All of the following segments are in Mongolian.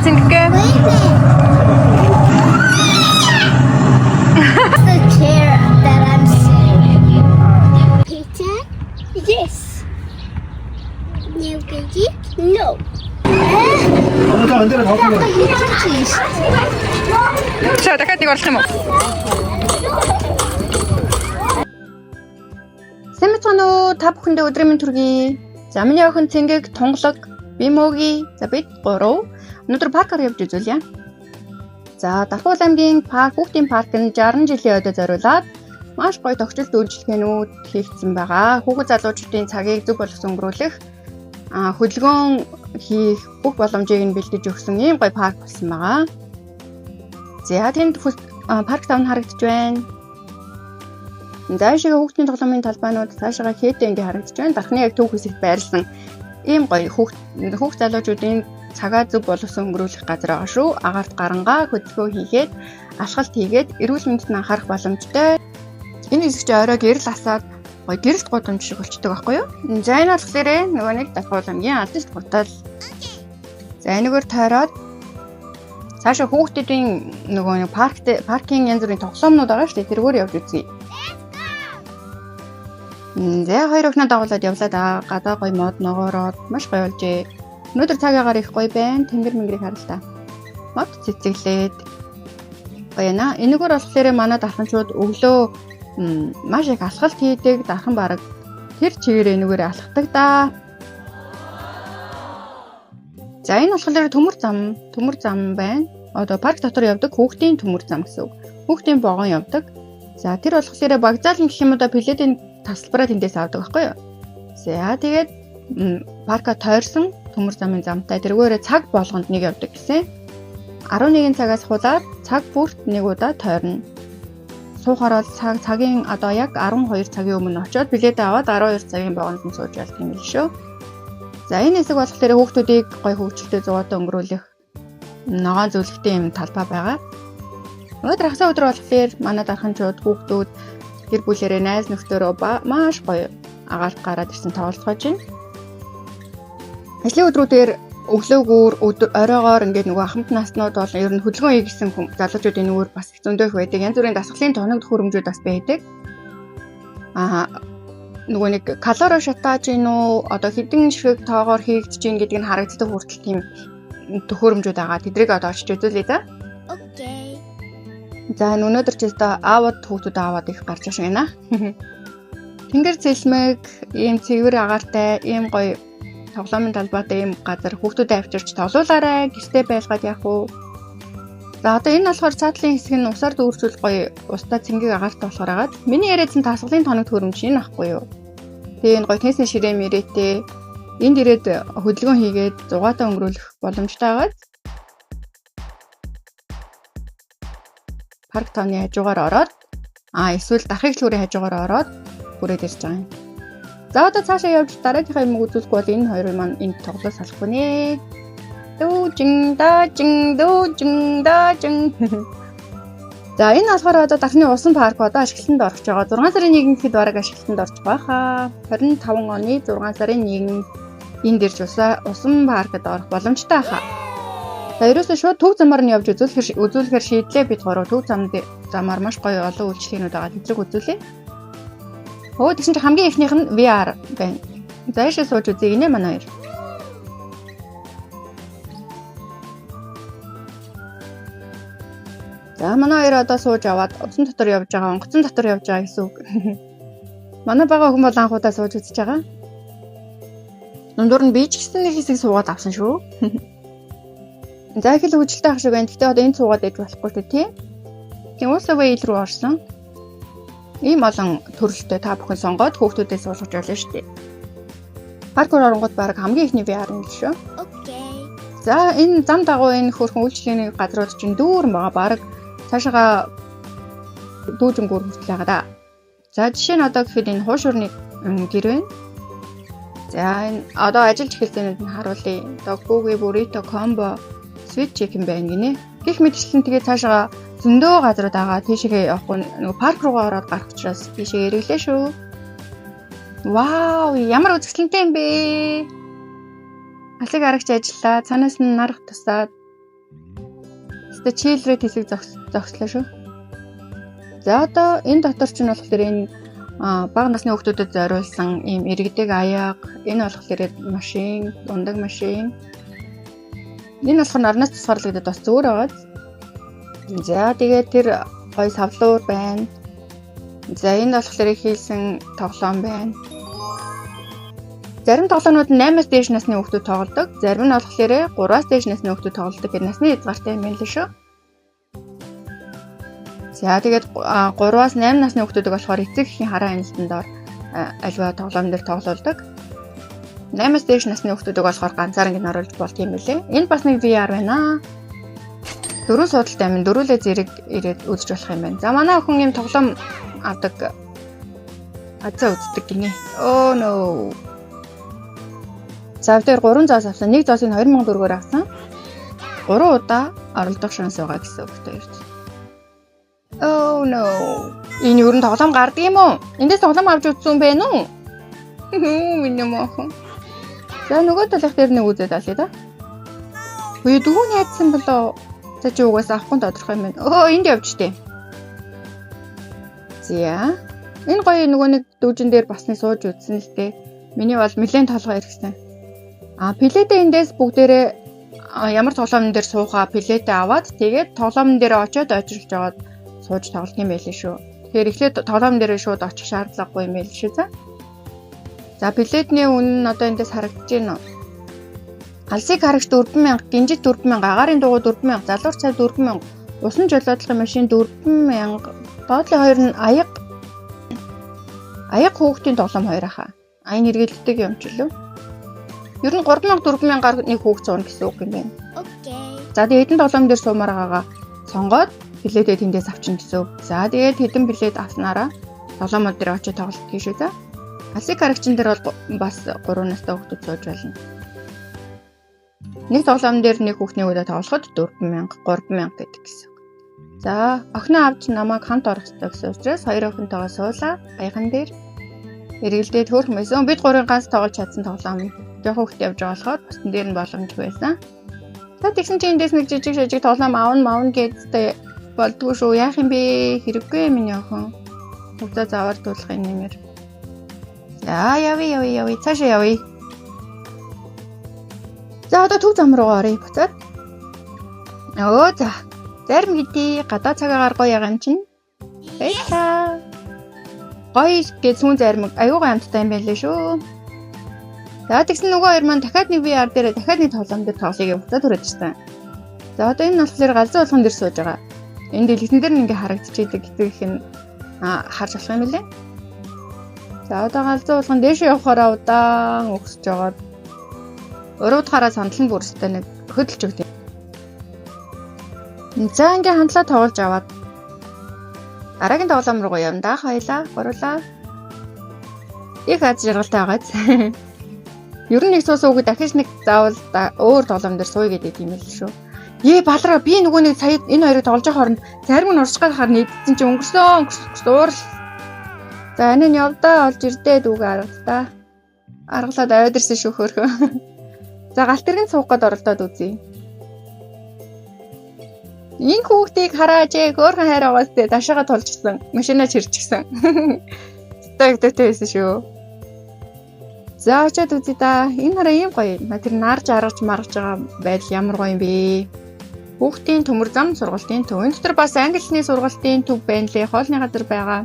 зингээ. The chair that I'm sitting. Pizza? Yes. No. За дахиад нэг орлох юм уу? Сэмэцгэнүү та бүхэндээ өдрийн мэнд хүргэе. За миний охин Цэнгэг, Тунгалаг, би Мөги. За бид 3 өнөөдөр паркаар явж үзүүлье. За Дархуул аймгийн хүүхдийн парк нь 60 жилийн өдөө зориулаад маш гоё тогтцол үйлчлэгээнүүд хийгдсэн байгаа. Хүүхэд залуучуудын цагийг зөв болгон өнгөрүүлэх хөдөлгөөн хийх бүх боломжийг нь бэлдэж өгсөн ийм гоё парк болсон байгаа. За тэнд парк тавн харагдаж байна. Заашига хүүхдийн тоглоомын талбайнууд цаашаа хээтэй ингээ харагдаж байна. Дархны яг төв хэсэгт байрлсан ийм гоё хүүхд залуучуудын цагаа зөв болгосон өнгөрүүлэх газар байгаа шүү. Агаарт гарангаа хөдөлгөөн хийгээд, ашиглалт хийгээд эрүүл мэндэд анхаарах боломжтой. Энэ хэсэг чи орой гэрэл асаад гоё гэрэлт гудамж шиг болчдөг байхгүй юу? За энэ болохоор нөгөө нэг Дархуул аймгийн алдаст гутал. За энэгээр тойроод цаашаа хүүхдүүдийн нөгөө паркинг янз бүрийн тоглоомнууд байгаа шүү дээ. Тэргээр явж үзье. За хоёр охиноо дагуулад явлаа. Гадаа гоё мод ногоороод маш гоё болжээ. Өнөөдөр цаг агаар их гоё байна. Тэнгэр мэнгэрийг харалтаа. Мод цэцэглээд гоё яана. Энэгээр болохоор манай дарханчууд өглөө маш их алхалт хийдэг. Дархан бараг тэр чигээр энэгээр алхдаг да. За энэ болохоор төмөр зам байна. Одоо парк дотор явдаг хүүхдийн төмөр зам гэсэн үг. Хүүхдийн вагон явдаг. За тэр болохоор багцаалан гэх юм одоо пледийн тасалбараа тэндээс авдаг байхгүй юу? За тэгээд парка тойрсон төмөр замын замтай тэргээрээ цаг болгонд нэг явдаг гэсэн. 11 цагаас хулаад цаг бүрт нэг удаа тойрно. Суухаараа цагийн одоо яг 12 цагийн өмнө очиод билет аваад 12 цагийн вагонд нь сууж ялт юм л шүү. За энэ хэсэг болохоор хүүхдүүдийг гоё хөгжилтэй зугаатай өнгөрүүлэх ногоон зөвлөгтэй юм талбай байгаа. Өнөөдөр хагас өдөр болохоор манай дарханчууд хүүхдүүд гэр бүлэрээ найз нөхдөөрөө маш гоё агаарт гараад ирсэн тоглож байна. Ажлын өдрүүдээр өглөөгөр оройгоор ингээд нөгөө ахмад наснууд бол ер нь хөдөлгөөн хийгсэн залуучуудын нүүр бас зөндөө их байдаг. Янз бүрийн дасгалын тоног хөрөмжүүд бас байдаг. Нөгөө нэг калори шатааж гин үү одоо хэдэн ширхэг тоогоор хийгдэж гин гэдгийг нь харагддаг хүртэл тийм хөрөмжүүд байгаа. Тэдрийг одоо очиж үзүүлээ за. Okay. За өнөөдөр ч өстө аавад хүүхдүүд аваад их гарч байна. Тэнгэр цэлмэг, ийм цэвэр агаартай, ийм гоё тоглоомын талбайтай ийм газар хүүхдүүдэд авчирч тоглуулаарай. Гэртээ байлгаад явах уу. За одоо энэ болохоор цаатлын хэсэг нь усаар дүүрчүүл гоё устдаа цэнгийг агаартай болохоор агаад. Миний яриадсан тасгалын тоног хөрөмж энэ ахгүй юу. Тэгээ энэ гоё тенсийн ширээ мэрээтэй энд ирээд хөдөлгөөн хийгээд зугаатай өнгөрүүлэх боломжтой байгаад. Парк тооны хажуугаар ороод эсвэл дархыг лүүрийн хажуугаар ороод бүрээд ирж байгаа юм. За одоо цаашаа явж дараагийнхаа юм үзүүлэхгүй бол энэ хоёр маань энд тоглож салахгүй нэ. Дүүжин даажин. За энэ болохоор одоо Дархны усан парк одоо ашиглалтанд орж байгаа. 6 сарын 1-нд бараг ашиглалтанд орж байхаа. 25 оны 6 сарын 1-нд энд ирж усан паркад орох боломжтой хаа. За ерөөсөө шууд төв замаар нь явж үзүүлэхээр шийдлээ бид 3 төв замаар маш гоё олон үйлчлэгнүүд байгаа. Тэдрэг үзүүлээ. Тэгсэн чинь хамгийн ихнийх нь VR байна. За яшээ сууж үзье гинэ манай хоёр. За манай хоёр одоо сууж аваад усан дотор явж байгаа, онгоцон дотор явж байгаа гэсэн үг. Манай бага хүн бол анхудаа сууж үзэж байгаа. Дундуур нь би ч гэсэн нэг хэсэг суугаад авсан шүү. За их л хөвжөлтэй ах шиг байна. Гэхдээ одоо энэ суугаад ээж болохгүй шүү тий. Тийм уусаа вэйл рүү орсон. Ийм олон төрөлтэй та бүхэн сонгоод хүүхдүүдээ суулгаж болно шүү дээ. Паркур оронгууд баг хамгийн ихний VR юм л шүү. Okay. За энэ зам дагуу энэ хөрхөн үйлчлэгийн газрууд чинь дүүрэн байгаа. Бараг цаашаа дүүжингүүр хүртэл байгаа да. За жишээ нь одоо гэхэд энэ хуушурны гэр байна. За энэ одоо ажиллаж эхэлсэнүүд нь харуулъя. Dogbugi burrito combo sweet chicken байна гинэ. Гэх мэтчлэн тэгээ цаашаа зөндөө газрууд байгаа. Тийшээ явахгүй нөгөө парк руугаа ороод гарах учраас тийшээ эргэлээ шүү. Вау, ямар үзэсгэлэнтэй юм бэ? Алиг арагч ажиллаа. Цаанаас нь нарах тусаад Тэ children хэсэг зогслоо шүү. За одоо энэ дотор ч нь болохоор энэ бага насны хүүхдүүдэд зориулсан ийм иргэдэг аяга, энэ болохоор машин, дундаг машин. Энэ болохоор орноос тусгаарлагдаад бас зүгээр байгаа. За тэгээд тэр гой савлуур байна. За энэ болохоор хийсэн тоглоом байна. Зарим тоглоомнууд 8-аас дээш насны хүүхдүүд тоглодог. Зарим нь болохоор 3-аас дээш насны хүүхдүүд тоглодог гэдэг насны хязгаартай юм л шүү. За тэгээд 3-аас 8 насны хүүхдүүдийг болохоор эцэг эхийн хараа хяналтанд доор альва тоглоом дээр тоглоулдаг. 8-аас дээш насны хүүхдүүдийг болохоор ганцаараа ингэ оруулж болт юм билээ. Энэ бас нэг VR байна. 4 судалтай амин дөрүүлээ зэрэг ирээд үзэж болох юм байна. За манай охин ийм тоглоом авдаг. Азаа үздэг гинэ. Oh no. За тэр 3 зоос авсан. Нэг зоосыг 2000 төгрөгөөр авсан. 3 удаа оролдох шанс байгаа гэсэн үг төрж. Oh no. Энэ юу н тоглоом гардаг юм уу? Эндээс тоглоом авч үзсэн бэ нү? Миний мохон. За нөгөө талх дээр нэг үзээд алъя да. Үе дүүн яадсан болоо. За чи угаас авахгүй тодорхой юм байна. Өө энд явжтэй. За. Энэ гоё нөгөө нэг дүүжин дээр басны сууж үзсэн л дээ. Миний бол нэлээд толгой ирсэн. Плетээ эндээс бүгдээрээ ямар тоглоомн дээр суугаа плетээ аваад тэгээд тоглоомн дээр очиод очилж жагаад сууж тоглох юм байл шүү. Тэгэхээр эхлээд тоглоомн дээр шууд очих шаардлагагүй юм байл шүү за. За плетний үнэ нь одоо эндээс харагдаж байна уу? Алсыг харагч 4000, гинжит 4000, агаарын дугуй 4000, залуур цай 4000, усан жолоодлогын машин 4000, доотлын хоёр нь аяга хүүхдийн тоглоом хоёр хаа. Аян хэрэгэлдэг юм ч лөө. Ер нь 3000 4000-аар нэг хүүхд суурна гэсэн үг юм байна. Okay. За тэгээд хэдэн тоглоом дээр суумаар байгаагаа сонгоод билетээ тэндээс авчин гэсэн үг. За тэгээд хэдэн билет авснараа тоглоомод дээр очиж тоглолт хийх шүү за. Алсыг харагчин дээр бол бас 3 настай хүүхдүүд сууж болно. Нэг тоглоом дээр нэг хүүхдний үедээ тоглоход 4000, 3000 гэдэг гэсэн үг. За охиноо авч намайг хамт орох хэрэгтэй гэсэн учраас хоёр охинтойгоо суулаа. Аяхан дээр эргэлдээд хөөх мэсэн. Бид гурийн ганц тоглож чадсан тоглоом. Яхаа хөхт явж байгаа болохоор бусдын дээр нь боломж байсан. За тэгсэн чинь эндээс нэг жижиг шажиг тоглоом аавн гэдэгтэй болдгоо шүү. Яах юм бэ? Хэрэггүй миний охин. Хувцас завардуулах юм нэмэр. За яви. Цаашаа явъя. За одоо төв зам руу оръё буцаад. За. Зарим хэдий гадаа цагаагаар гоё байгаа юм чинь. Баярлаа. Гоё гэж сүүн зарим аюугаа амттай юм байлээ шүү. За тэгсэн нөгөө хоёр маань дахиад нэг VR дээр дахиад нэг тоглоом дээр тоглоёг буцаад түрээд ирсэн. За одоо энэ болохоор галзуу болгон дээр сууж байгаа. Энэ дэлгэцэн дээр ингээ харагдчихийдэг гэдэг их нь харж болох юм лээ. За одоо галзуу болгон дээш явахаараа удаан өгсөж жагаад өрөөдхаараа сандал нь бүрстэй нэг хөдөлж өгдөө. За ингээ хандлаа тоглож аваад дараагийн тоглоом руу явна да хоёлаа гурлаа. Их аз жаргалтай байгааз. Ер нь нэг суус өгөө дахиж нэг заавал өөр тоглоом дээр сууя гэдэг юм л шүү. Балраа би нөгөө нэг сая энэ хоёрыг тоглож байгаа хооронд зарим нь урсгал харна идсэн чи өнгөрсөн уурал. За энэ нь явдаа олж ирдээ дүүгээ аргалаа. Аргалаад аваад ирсэн шүү хөөрхөө. За галт тэргийн суух гээд оролдоод үзье. Энэ хүүхдийг хараач хөөрхөн хайраагаас тэ дашаага тулжсан. Машинаа чирчихсэн. Тэгтэй байсан шүү. За очиад үзье да. Энэ хараа ийм гоё. Тэр нарж аргаж маргаж байгаа байдал ямар гоё юм бэ? Хүүхдийн төмөр зам сургалтын төв. Энэ дотор бас англи хэлний сургалтын төв байна лээ. Хоолны газар байгаа.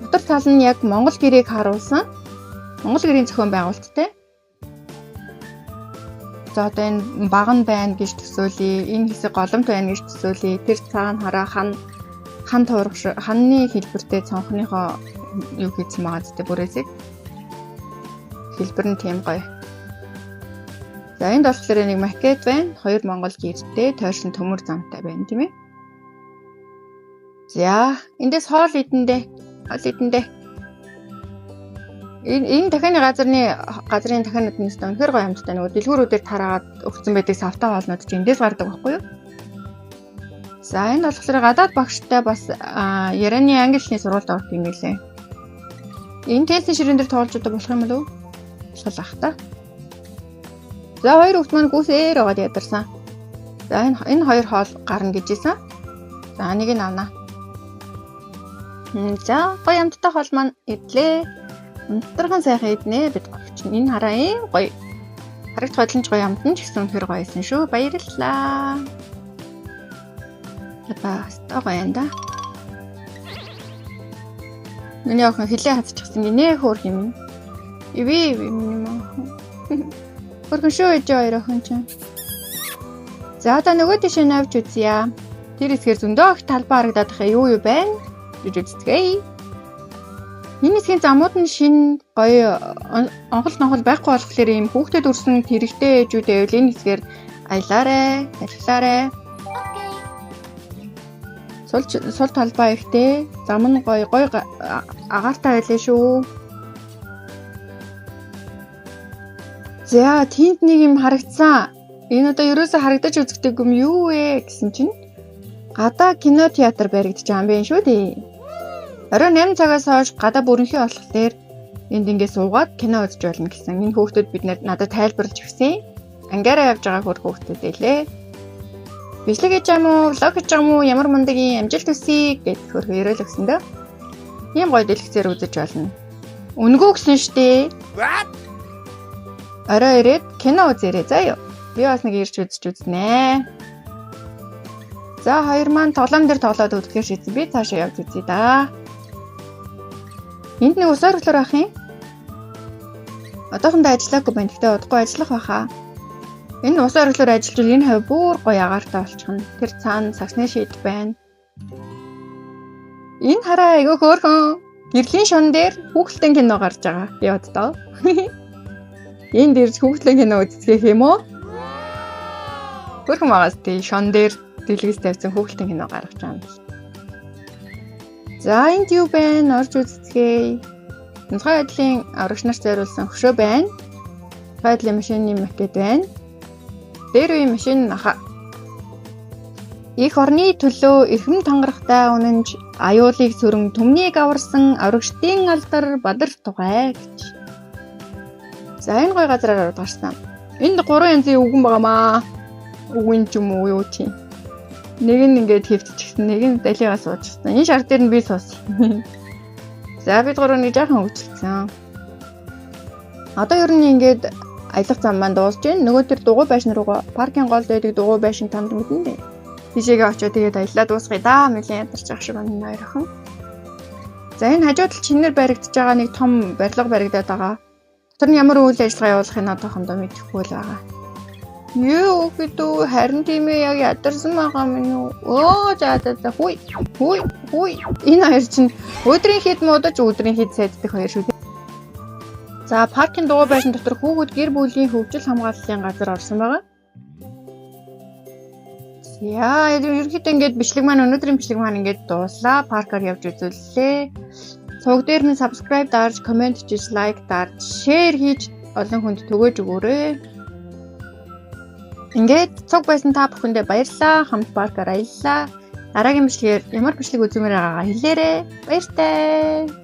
Дотор тал нь яг монгол гэрээг харуулсан. Монгол гэрийн зохион байгуулалттай. За одоо энэ баг нь байна гэж төсөөлье. Энэ хэсэг голомт байна гэж төсөөлье. Тэр цаана хараа хан туурах ханны хэлбэртэй цонхныхоо юу хийсэн байгаа гэдэг бүрээсэг. Хэлбэр нь тийм гоё. За энд болохоор нэг макет байна. Хоёр монгол гэртэй тойрсон төмөр замтай байна тийм ээ. За эндээс хоол идэндээ. Энэ дахианы газрын дахианууд нь үнэхээр гоё амттай нөгөө дэлгүүрүүдээр тараагаад өгсөн байдаг савтай хоолнууд чинь эндээс гардаг байхгүй юу? За энэ болохоор гадаад багштай бас Яраны англи хэлний сургуульд орох юм лээ. Энэ тестийн ширээн дээр тоолж удаа болох юм болов уу? Болох ах та. За хоёр хүүхд маань гүсээр аваад ядарсан. За энэ хоёр хоол гарна гэжсэн. За нэг нь авнаа. За гоё амттай хоол маань идлээ. Унтархан сайхан иднэ бид гогч. Энэ хараа ийм гоё. Харагт хойлонч гоё амтан ч гэсэн үнэхээр гоё байсан шүү. Баярлалаа. Япаа гоё юм да. Миний охин хилээ хацчихсан гинэ хөөх юм. Иви юм. Хөргөн шүү ээж хоёр охин чинь. За одоо нөгөө тийш навч үзье. Тэр хэсгээр зөндөө их талбай харагдаад байгаа юу байна? Гэж үзтгээ. Энэ хэсгийн замууд нь шин гоё онхол нохол байхгүй болохоор ийм хүүхдэд өрсөн тэрэгтэй ээжүүдээ байвал энэ хэсгээр аялаарэ, архилаарэ. Сул талбай ихтэй. Зам нь гоё агаартай байлаа шүү. За тэнд нэг юм харагдсан. Энэ одоо ерөөсө харагдаж үзэгдэг юм юу вэ гэсэн чинь гадаа кино театр баригдаж байгаа юм байна шүү дээ. Оройн 8 цагаас хойш гадаа бүрэнхий болохоор энд ингээ суугаад кино үзэж болно гэсэн. Энэ хүүхдүүд бид надад тайлбарлаж өгсөн. Ангаараа явж байгаа хүүхдүүд байлээ. Бичлэг хийж байгаа мó, влог хийж байгаа мó, ямар мундаг юм амжилт хүсье гэж хөрхөө өрөөл өгсөн дөө. Ийм гоё дэлгэцээр үзэж болно. Үнгөө гсэн штэ. Орой ирээд кино үзээрэй заа юу. Би бас нэг ирж үзнэ. За хоёр маань тоглоом дээр тоглоод үзэхээр шийдсэн. Би цаашаа явж үзье да. Энд нэг ус орглоор байх юм. Одоохондоо ажиллаагүй байна. Гэхдээ удахгүй ажиллах байхаа. Энэ ус орглоор ажиллаж энэ хав бүр гоё агаартай болчихно. Тэр цаана сагсны шийд байна. Энэ хараа айгүй хөөрхөн. Гэрлийн шон дээр хүүхэлдэйн кино гарч байгаа. Би боддоо. Энд ирж хүүхэлдэйн кино үзэх юм уу? Хөрхөн магаас тий шон дээр дэлгэц тавьсан хүүхэлдэйн кино гаргаж байгаа юм. За энд юу байна? Орж үзцгээе. Онцгой байдлын аврагч нарт зориулсан хөшөө байна. Байдлын машины макет байна. Дээр үе машин наха. Их орны төлөө эрхэм тангарахтай үнэнж аюулыг сүрэн түмнийг аварсан аврагчдын алдар бадар тугай гэж. За энэ гоё газраар гарсан. Энд 3 янзын үгэн байгаамаа. Үгэн ч юм уу юу тийм. Нэг нь ингээд хэвтчихсэн, нэг нь далигаа суучсан. Энэ шар дээр нь би суусан. За бид гурав нэг жаахан хөвчлцсэн. Одоо ер нь ингээд аялах зам маань дуусж байна. Нөгөө төр дугуй байшин руугаа паркинг голд байдаг дугуй байшин танд мэдэн дээ. Тийшээгээ очиод тэгээд аяллаа дуусгая да. Мөлийн ядарч ах шиг байна хоёр охин. За энэ хажууд тал чинээр баригдаж байгаа нэг том барилга баригдаад байгаа. Дотор нь ямар үйл ажиллагаа явуулахыг одоохондоо мэдэхгүй л байгаа. Юу гэдэг харин тийм ээ яг ядарсан байгаа минь юу. Оо за хүй. Энэ хоёр чинь өдрийн хэд муудаж өдрийн хэд сайддаг хоёр шүү дээ. За паркинг дугуй байшин дотор хүүхэд гэр бүлийн хөгжил хамгааллын газар орсон байгаа. Яа, ерөнхийдөө ингээд бичлэг маань өнөөдрийн бичлэг маань ингээд дууслаа. Паркаар явж үзүүллээ. Цуг дээр нь subscribe дарж, comment хийж, like дарж, share хийж олон хүнд түгээж өгөөрэй. Ингээд цуг байсан та бүхэндээ баярлалаа. Хамт паркаар аяллаа. Дараагийн бичлэгээр ямар бичлэг үзмээр байгаагаа хэлээрэй. Баяртай.